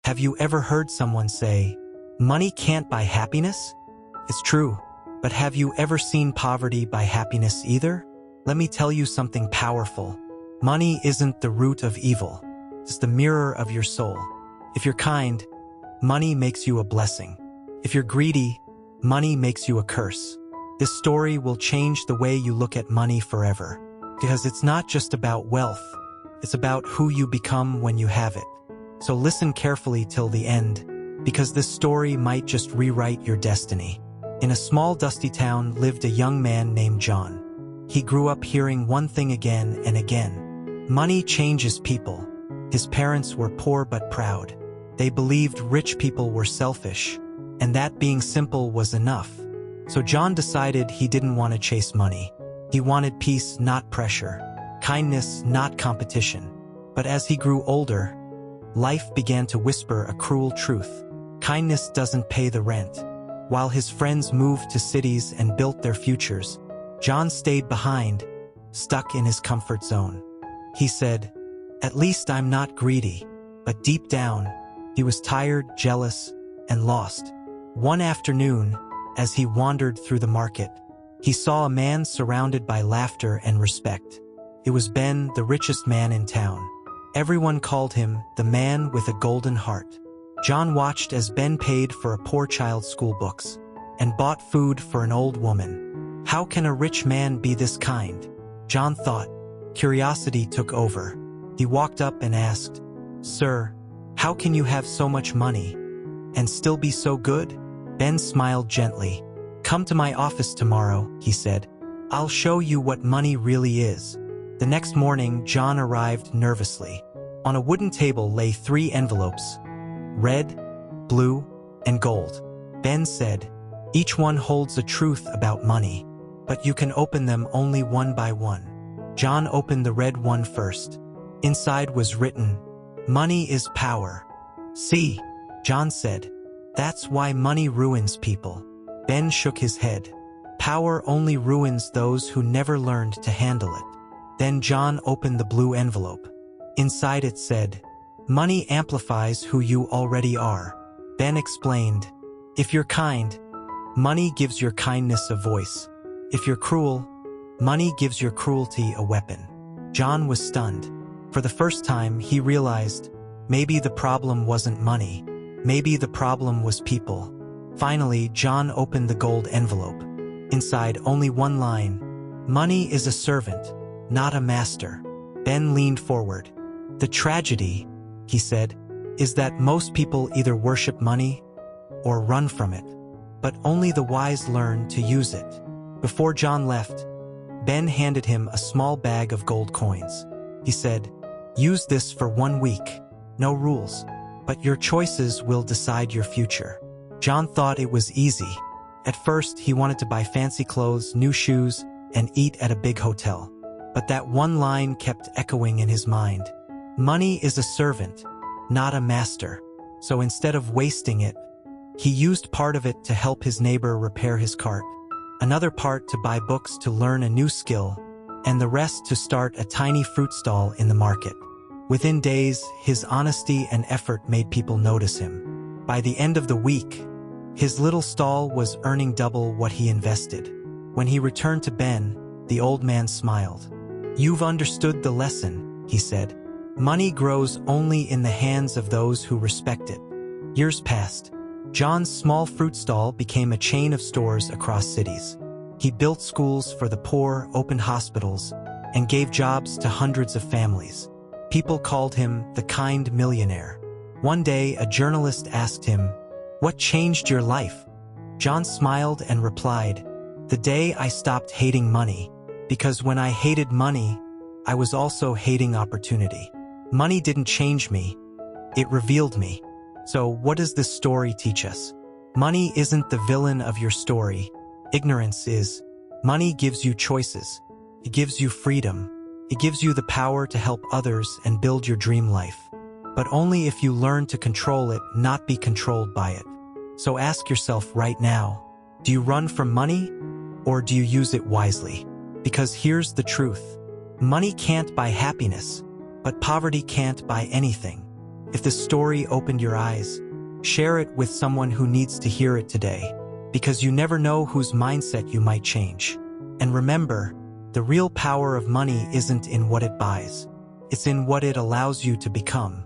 Have you ever heard someone say, "Money can't buy happiness"? It's true, but have you ever seen poverty buy happiness either? Let me tell you something powerful. Money isn't the root of evil. It's the mirror of your soul. If you're kind, money makes you a blessing. If you're greedy, money makes you a curse. This story will change the way you look at money forever. Because it's not just about wealth, it's about who you become when you have it. So listen carefully till the end, because this story might just rewrite your destiny. In a small dusty town lived a young man named John. He grew up hearing one thing again and again. Money changes people. His parents were poor but proud. They believed rich people were selfish, and that being simple was enough. So John decided he didn't want to chase money. He wanted peace, not pressure. Kindness, not competition. But as he grew older, life began to whisper a cruel truth. Kindness doesn't pay the rent. While his friends moved to cities and built their futures, John stayed behind, stuck in his comfort zone. He said, "At least I'm not greedy." But deep down, he was tired, jealous, and lost. One afternoon, as he wandered through the market, he saw a man surrounded by laughter and respect. It was Ben, the richest man in town. Everyone called him the man with a golden heart. John watched as Ben paid for a poor child's school books and bought food for an old woman. How can a rich man be this kind? John thought. Curiosity took over. He walked up and asked, "Sir, how can you have so much money and still be so good?" Ben smiled gently. "Come to my office tomorrow," he said. "I'll show you what money really is." The next morning, John arrived nervously. On a wooden table lay 3 envelopes, red, blue, and gold. Ben said, "Each one holds a truth about money, but you can open them only one by one." John opened the red one first. Inside was written, "Money is power." "See," John said, "that's why money ruins people." Ben shook his head. "Power only ruins those who never learned to handle it." Then John opened the blue envelope. Inside it said, "Money amplifies who you already are." Ben explained, "If you're kind, money gives your kindness a voice. If you're cruel, money gives your cruelty a weapon." John was stunned. For the first time, he realized maybe the problem wasn't money. Maybe the problem was people. Finally, John opened the gold envelope. Inside, only one line, "Money is a servant, not a master." Ben leaned forward. "The tragedy," he said, "is that most people either worship money or run from it. But only the wise learn to use it." Before John left, Ben handed him a small bag of gold coins. He said, "Use this for 1 week. No rules, but your choices will decide your future." John thought it was easy. At first, he wanted to buy fancy clothes, new shoes, and eat at a big hotel. But that one line kept echoing in his mind. Money is a servant, not a master. So instead of wasting it, he used part of it to help his neighbor repair his cart, another part to buy books to learn a new skill, and the rest to start a tiny fruit stall in the market. Within days, his honesty and effort made people notice him. By the end of the week, his little stall was earning double what he invested. When he returned to Ben, the old man smiled. "You've understood the lesson," he said. "Money grows only in the hands of those who respect it." Years passed. John's small fruit stall became a chain of stores across cities. He built schools for the poor, opened hospitals, and gave jobs to hundreds of families. People called him the kind millionaire. One day, a journalist asked him, "What changed your life?" John smiled and replied, "The day I stopped hating money, because when I hated money, I was also hating opportunity. Money didn't change me, it revealed me." So what does this story teach us? Money isn't the villain of your story. Ignorance is. Money gives you choices. It gives you freedom. It gives you the power to help others and build your dream life. But only if you learn to control it, not be controlled by it. So ask yourself right now, do you run from money or do you use it wisely? Because here's the truth. Money can't buy happiness, but poverty can't buy anything. If this story opened your eyes, share it with someone who needs to hear it today, because you never know whose mindset you might change. And remember, the real power of money isn't in what it buys. It's in what it allows you to become.